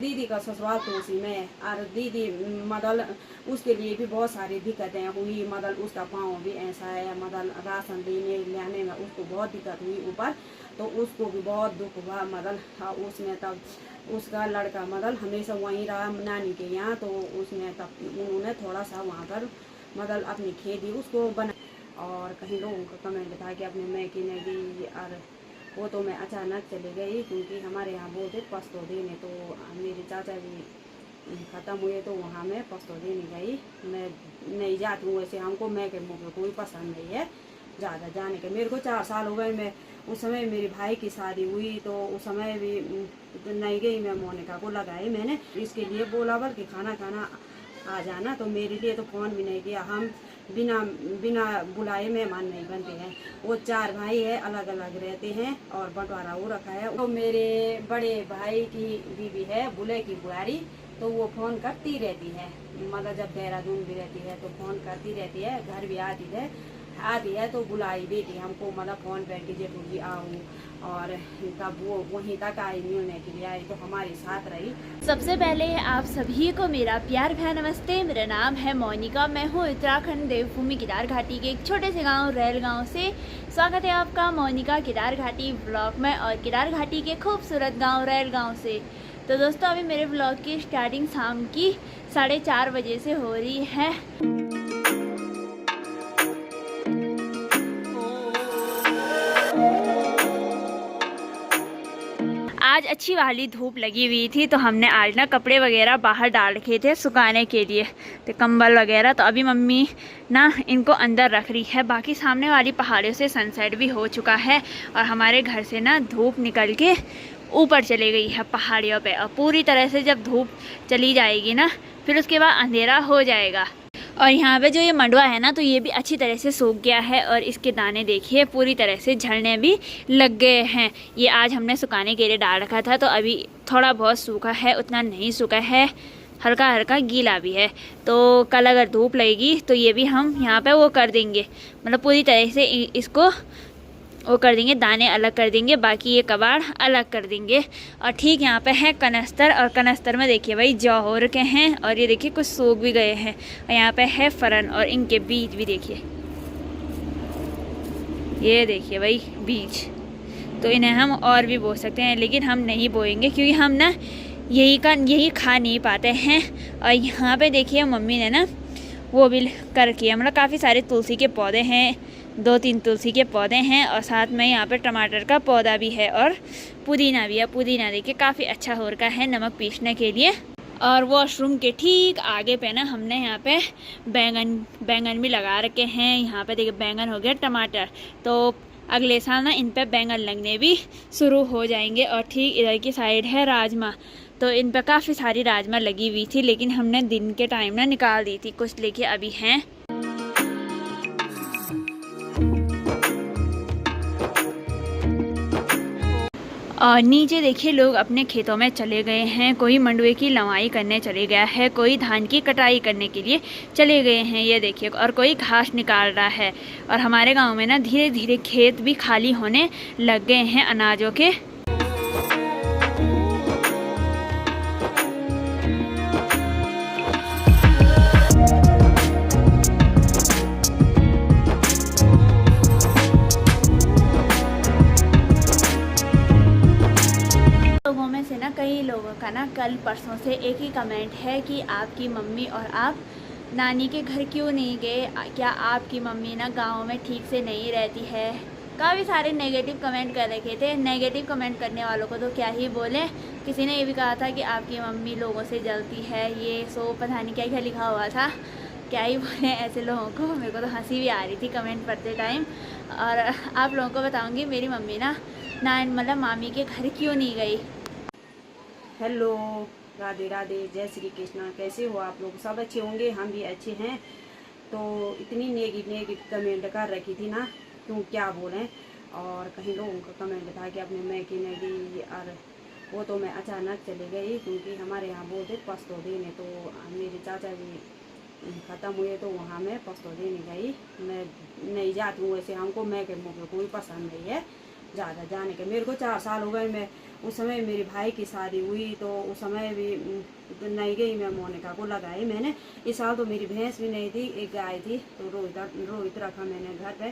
दीदी का ससुराल तो उसी में, और दीदी मतलब उसके लिए भी बहुत सारी दिक्कतें हुई। मतलब उसका पाँव भी ऐसा है, मतलब राशन लेने लाने में उसको बहुत दिक्कत हुई ऊपर, तो उसको भी बहुत दुख हुआ। मतलब उसने तब उसका लड़का मतलब हमेशा वहीं रहा नानी के यहाँ, तो उसने तब उन्होंने थोड़ा सा वहाँ पर मतलब अपनी खेती उसको बना। और कहीं लोगों का कमेंट था कि अपने मैके ने दी, और वो तो मैं अचानक चली गई क्योंकि हमारे यहाँ बोलते पस्तो देने, तो मेरे चाचा जी ख़त्म हुए तो वहाँ मैं पस्तो देने गई। मैं नहीं जाती हूँ वैसे, हमको मैके मुझे कोई पसंद नहीं है ज़्यादा जाने के। मेरे को 4 साल हो गए, मैं उस समय मेरे भाई की शादी हुई तो उस समय भी नहीं गई। मैं मोनिका को लगाई मैंने इसके लिए बोला बल्कि खाना खाना आ जाना, तो मेरे लिए तो फ़ोन भी नहीं किया। हम बिना बिना बुलाए मेहमान नहीं बनते हैं। वो 4 भाई है, अलग अलग रहते हैं और बंटवारा हो रखा है। तो मेरे बड़े भाई की बीवी है बुले की बुआरी, तो वो फ़ोन करती रहती है। मतलब जब देहरादून भी रहती है तो फ़ोन करती रहती है, घर भी आती है तो बुलाई देती हमको, मतलब फ़ोन पर कि जेठू जी आऊँ। और तब वो वहीं तक आई, मिलने के लिए आई, तो हमारे साथ रही। सबसे पहले आप सभी को मेरा प्यार भरा नमस्ते। मेरा नाम है मोनिका, मैं हूँ उत्तराखंड देवभूमि केदार घाटी के एक छोटे से गांव रैल गांव से। स्वागत है आपका मोनिका केदार घाटी ब्लॉग में, और केदार घाटी के खूबसूरत गांव रैल गांव से। तो दोस्तों अभी मेरे ब्लॉग की स्टार्टिंग शाम की 4:30 बजे से हो रही है। आज अच्छी वाली धूप लगी हुई थी, तो हमने आज ना कपड़े वगैरह बाहर डाल रखे थे सुखाने के लिए, तो कंबल वगैरह। तो अभी मम्मी ना इनको अंदर रख रही है। बाकी सामने वाली पहाड़ियों से सनसेट भी हो चुका है, और हमारे घर से ना धूप निकल के ऊपर चली गई है पहाड़ियों पे। और पूरी तरह से जब धूप चली जाएगी ना, फिर उसके बाद अंधेरा हो जाएगा। और यहाँ पे जो ये मंडवा है ना, तो ये भी अच्छी तरह से सूख गया है, और इसके दाने देखिए पूरी तरह से झड़ने भी लग गए हैं। ये आज हमने सुखाने के लिए डाल रखा था, तो अभी थोड़ा बहुत सूखा है, उतना नहीं सूखा है, हल्का हल्का गीला भी है। तो कल अगर धूप लगेगी तो ये भी हम यहाँ पे वो कर देंगे, मतलब पूरी तरह से इसको वो कर देंगे, दाने अलग कर देंगे, बाकी ये कबाड़ अलग कर देंगे। और ठीक यहाँ पे है कनस्तर, और कनस्तर में देखिए भाई जौ हो रखे हैं, और ये देखिए कुछ सूख भी गए हैं। और यहाँ पे है फरन, और इनके बीज भी देखिए, ये देखिए भाई बीज। तो इन्हें हम और भी बो सकते हैं, लेकिन हम नहीं बोएंगे क्योंकि हम ना यही खा नहीं पाते हैं। और यहाँ पे देखिए मम्मी ने ना वो भी कर किया, मतलब काफ़ी सारे तुलसी के पौधे हैं, 2-3 तुलसी के पौधे हैं, और साथ में यहाँ पे टमाटर का पौधा भी है, और पुदीना भी है। पुदीना देखिए काफ़ी अच्छा हो रखा है नमक पीसने के लिए। और वॉशरूम के ठीक आगे पे ना हमने यहाँ पे बैंगन भी लगा रखे हैं। यहाँ पे देखिए बैंगन हो गया, टमाटर, तो अगले साल ना इन पे बैंगन लगने भी शुरू हो जाएंगे। और ठीक इधर की साइड है राजमा, तो इन पर काफ़ी सारी राजमा लगी हुई थी, लेकिन हमने दिन के टाइम ना निकाल दी थी, कुछ लेके अभी हैं। और नीचे देखिए लोग अपने खेतों में चले गए हैं, कोई मंडुए की लवाई करने चले गया है, कोई धान की कटाई करने के लिए चले गए हैं, ये देखिए, और कोई घास निकाल रहा है। और हमारे गांव में ना धीरे धीरे खेत भी खाली होने लग गए हैं अनाजों के। लोगों में से ना कई लोगों का ना कल परसों से एक ही कमेंट है कि आपकी मम्मी और आप नानी के घर क्यों नहीं गए, क्या आपकी मम्मी ना गांव में ठीक से नहीं रहती है। काफ़ी सारे नेगेटिव कमेंट कर रखे थे। नेगेटिव कमेंट करने वालों को तो क्या ही बोले। किसी ने ये भी कहा था कि आपकी मम्मी लोगों से जलती है, ये सो पता नहीं क्या क्या लिखा हुआ था, क्या ही बोले ऐसे लोगों को। मेरे को तो हंसी भी आ रही थी कमेंट पढ़ते टाइम। और आप लोगों को बताऊँगी मेरी मम्मी ना मतलब मामी के घर क्यों नहीं गई। हेलो, राधे राधे, जय श्री कृष्णा। कैसे हो आप लोग? सब अच्छे होंगे, हम भी अच्छे हैं। तो इतनी नेगेटिव कमेंट कर रखी थी ना, क्यों क्या बोलें। और कहीं लोगों का कमेंट था कि अपने मैके ने दी, और वो तो मैं अचानक चली गई क्योंकि हमारे यहाँ बोलते पस्तो देने, तो मेरे चाचा जी ख़त्म हुए तो वहाँ मैं पस्तो देने गई। मैं नहीं जाती हूँ वैसे, हमको मैके मुझे कोई पसंद नहीं है ज़्यादा जाने के। मेरे को 4 साल हो गए। मैं उस समय मेरे भाई की शादी हुई तो उस समय भी नहीं गई मैं, मोनिका को लगाई मैंने। इस साल तो मेरी भैंस भी नहीं थी, एक गाय थी तो रोहित रखा मैंने घर पे,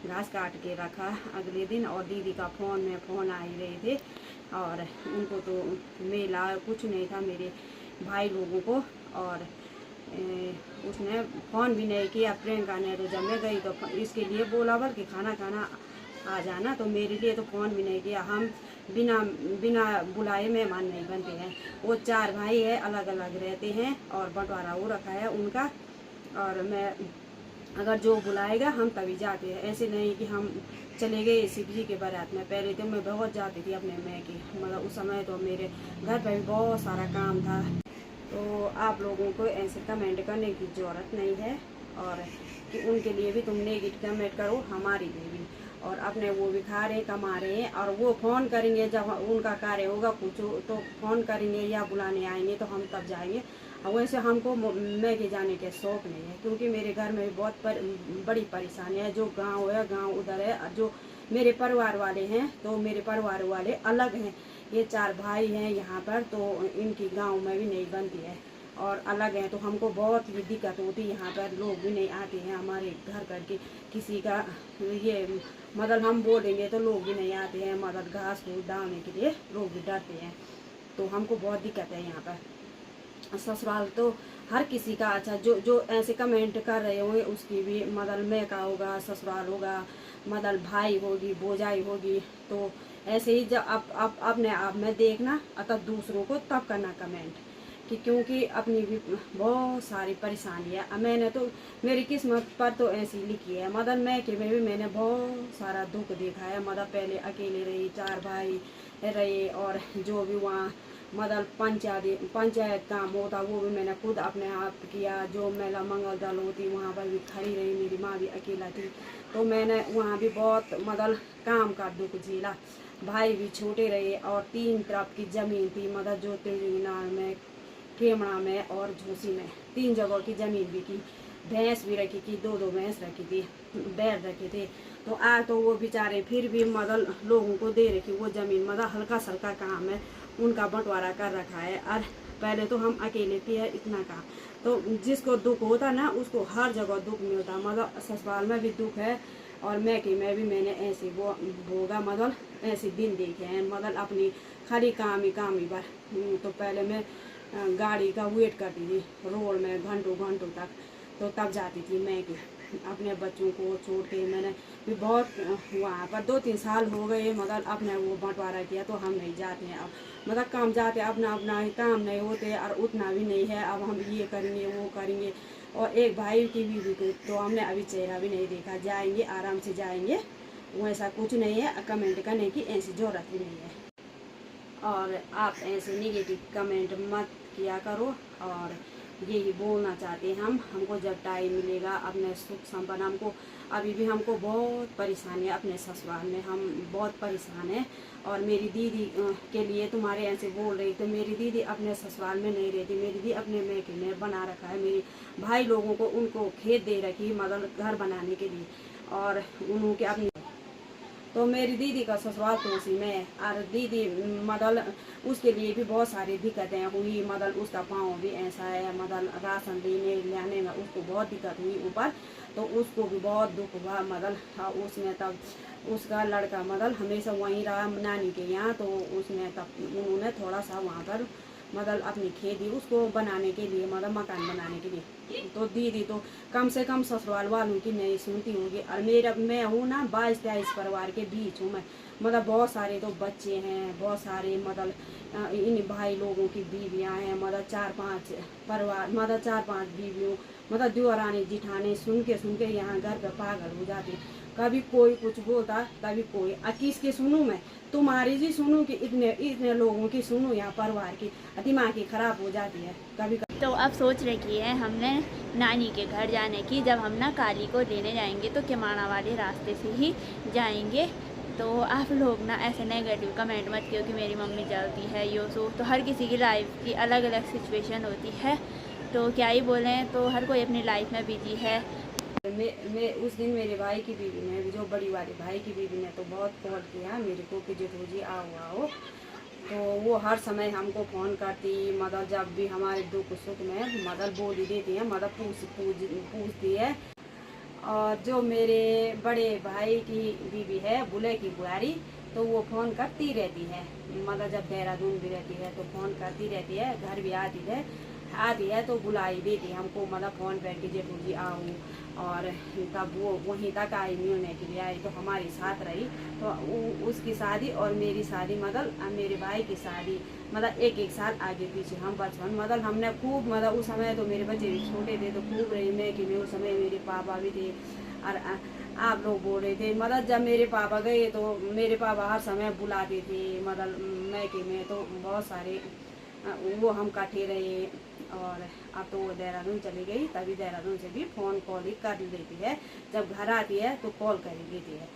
घास काट के रखा अगले दिन। और दीदी का फ़ोन आ ही रहे थे और उनको तो मेला कुछ नहीं था मेरे भाई लोगों को। और उसने फ़ोन भी नहीं किया प्रियंका ने। तो जब मैं गई तो इसके लिए बोला बल्कि खाना खाना आ जाना, तो मेरे लिए तो फ़ोन भी नहीं किया। हम बिना बुलाए मेहमान नहीं बनते हैं। वो 4 भाई है, अलग अलग रहते हैं और बंटवारा हो रखा है उनका। और मैं अगर जो बुलाएगा हम तभी जाते हैं, ऐसे नहीं कि हम चले गए शिव जी के बारात में। पहले तो मैं बहुत जाती थी अपने मैं की, मतलब उस समय तो मेरे घर पर भी बहुत सारा काम था। तो आप लोगों को ऐसे कमेंट करने की ज़रूरत नहीं है और कि उनके लिए भी तुम नेगेटिव कमेंट करो, हमारे लिए भी। और अपने वो भी खा रहे कमा रहे हैं और वो फ़ोन करेंगे जब उनका कार्य होगा कुछ तो फ़ोन करेंगे या बुलाने आएंगे तो हम तब जाएंगे। और वैसे हमको मैके जाने के शौक़ नहीं है क्योंकि मेरे घर में बहुत बड़ी परेशानी है। जो गांव है गांव उधर है, और जो मेरे परिवार वाले हैं तो मेरे परिवार वाले अलग हैं। ये 4 भाई हैं यहाँ पर, तो इनकी गांव में भी नहीं बनती है और अलग हैं। तो हमको बहुत ही दिक्कत होती है। यहाँ पर लोग भी नहीं आते हैं हमारे घर करके, किसी का ये मतलब हम बोलेंगे तो लोग भी नहीं आते हैं, मतलब घास फूस डालने के लिए लोग भी डरते हैं। तो हमको बहुत दिक्कत है यहाँ पर। ससुराल तो हर किसी का अच्छा, जो ऐसे कमेंट कर रहे होंगे उसकी भी मतलब मैं का होगा, ससुराल होगा, मतलब भाई होगी, भौजाई होगी। तो ऐसे ही जब आप अपने आप में देखना तब दूसरों को तब करना कमेंट कि क्योंकि अपनी भी बहुत सारी परेशानी है। मैंने तो मेरी किस्मत पर तो ऐसी लिखी है, मतलब मैं कि में भी मैंने बहुत सारा दुख देखा है। मतलब पहले अकेले रही, 4 भाई रहे और जो भी वहाँ मतलब पंचायत काम होता वो भी मैंने खुद अपने आप किया। जो मेला मंगल दल होती वहाँ पर भी खड़ी रही, मेरी माँ भी अकेला थी तो मैंने वहाँ भी बहुत मतलब काम का दुख झेला। भाई भी छोटे रहे और 3 तरफ की ज़मीन थी, मतलब जो तिलनार में, खेमड़ा में और झूसी में 3 जगहों की ज़मीन भी की। भैंस भी रखी थी, 2 भैंस रखी थी, बैल रखे थे। तो तो वो बेचारे फिर भी मतलब लोगों को दे रखी वो ज़मीन, मतलब हल्का सल्का काम है उनका बंटवारा कर रखा है। और पहले तो हम अकेले थे इतना काम। तो जिसको दुख होता ना उसको हर जगह दुख मिलता, मतलब ससुराल में भी दुख है और मैं भी मैंने ऐसे वो भोगा, मतलब ऐसे दिन देखे हैं, मतलब अपनी खाली काम ही बार। तो पहले मैं गाड़ी का वेट करती थी रोड में घंटों तक, तो तब जाती थी मैं कि अपने बच्चों को छोड़ के। मैंने भी बहुत वहाँ पर 2-3 साल हो गए, मगर अपने वो बंटवारा किया तो हम नहीं जाते हैं अब, मतलब काम जाते अपना ही काम नहीं होते और उतना भी नहीं है। अब हम ये करेंगे वो करेंगे। और एक भाई की बीवी को तो हमने अभी चेहरा भी नहीं देखा, जाएंगे आराम से जाएंगे, वैसा कुछ नहीं है। कमेंट करने की ऐसी ज़रूरत भी नहीं है और आप ऐसे निगेटिव कमेंट मत किया करो। और यही बोलना चाहते हैं हमको जब टाइम मिलेगा अपने सुख संपन्न, हमको अभी भी हमको बहुत परेशानी है अपने ससुराल में, हम बहुत परेशान हैं। और मेरी दीदी के लिए तुम्हारे ऐसे बोल रही तो मेरी दीदी अपने ससुराल में नहीं रहती, मेरी दीदी अपने मैके में बना रखा है। मेरी भाई लोगों को उनको खेत दे रखी मतलब घर बनाने के लिए और उनके अपनी, तो मेरी दीदी का ससुराल तो उसी में है। और दीदी मतलब उसके लिए भी बहुत सारी दिक्कतें हुई, मतलब उसका पाँव भी ऐसा है, मतलब राशन देने लाने में उसको बहुत दिक्कत हुई ऊपर, तो उसको भी बहुत दुख हुआ। मतलब उसने तब उसका लड़का मतलब हमेशा वहीं रहा नानी के यहाँ, तो उसने तब उन्होंने थोड़ा सा वहाँ पर मतलब अपनी खेती उसको बनाने के लिए, मतलब मकान बनाने के लिए। तो दीदी तो कम से कम ससुराल वालों की नहीं सुनती होगी। और मैं हूँ ना 22-23 परिवार के बीच हूँ मैं, मतलब बहुत सारे तो बच्चे हैं, बहुत सारे मतलब इन भाई लोगों की बीवियाँ हैं, मतलब 4-5 परिवार, मतलब 4-5 बीवियों, मतलब देवरानी जिठाने सुन के यहाँ घर पे पागल हो जाते। कभी कोई कुछ बोलता, कभी कोई किसके सुनूं मैं, तुम्हारी जी सुनूं कि इतने लोगों की सुनूं, यहाँ परिवार की दिमाग की खराब हो जाती है कभी। तो अब सोच रखी है हमने नानी के घर जाने की। जब हम ना काली को लेने जाएंगे तो किमाड़ा वाले रास्ते से ही जाएंगे। तो आप लोग ना ऐसे नेगेटिव कमेंट मत कियो कि मेरी मम्मी जलती है यो सो। तो हर किसी की लाइफ की अलग अलग सिचुएशन होती है, तो क्या ही बोलें, तो हर कोई अपनी लाइफ में बिजी है। मैं उस दिन मेरे भाई की बीवी ने, जो बड़ी वाले भाई की बीवी ने तो बहुत कॉल किया मेरे को कि जेठू जी आओ आओ। तो वो हर समय हमको फ़ोन करती, मतलब जब भी हमारे दुख सुख में मतलब बोल ही देती है, मतलब पूछती है। और जो मेरे बड़े भाई की बीवी है बुले की बुआरी, तो वो फ़ोन करती रहती है, मतलब जब देहरादून भी रहती है तो फ़ोन करती रहती है, घर भी आती है तो बुलाई देती है हमको, मतलब फ़ोन पर कि जेठू जी आओ। और तब वो वहीं तक आई, मिलने के लिए आई, तो हमारी साथ रही। तो उसकी शादी और मेरी शादी, मतलब मेरे भाई की शादी, मतलब एक साल आगे पीछे हम बचपन, मतलब हमने खूब, मतलब उस समय तो मेरे बच्चे भी छोटे थे तो खूब रही मैं कि उस समय मेरे पापा भी थे। और आप लोग बोल रहे थे, मतलब जब मेरे पापा गए तो मेरे पापा हर समय बुलाते थे, मतलब मैके में तो बहुत सारे वो हम इकट्ठे रहे। और अब तो वो देहरादून चली गई, तभी देहरादून से भी फ़ोन कॉल ही कर लेती है, जब घर आती है तो कॉल कर लेती है।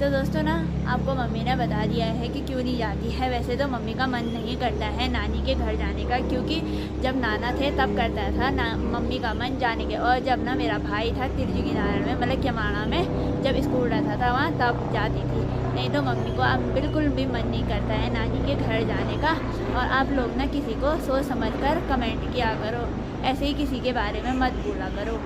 दोस्तों ना, आपको मम्मी ने बता दिया है कि क्यों नहीं जाती है। वैसे तो मम्मी का मन नहीं करता है नानी के घर जाने का, क्योंकि जब नाना थे तब करता था ना मम्मी का मन जाने के। और जब ना मेरा भाई था तिरजी किनारे में, मतलब क्यमाना में, जब स्कूल रहता था वहाँ, तब जाती थी। नहीं तो मम्मी को अब बिल्कुल भी मन नहीं करता है नानी के घर जाने का। और आप लोग ना किसी को सोच समझ कर कमेंट किया करो, ऐसे ही किसी के बारे में मत बोला करो।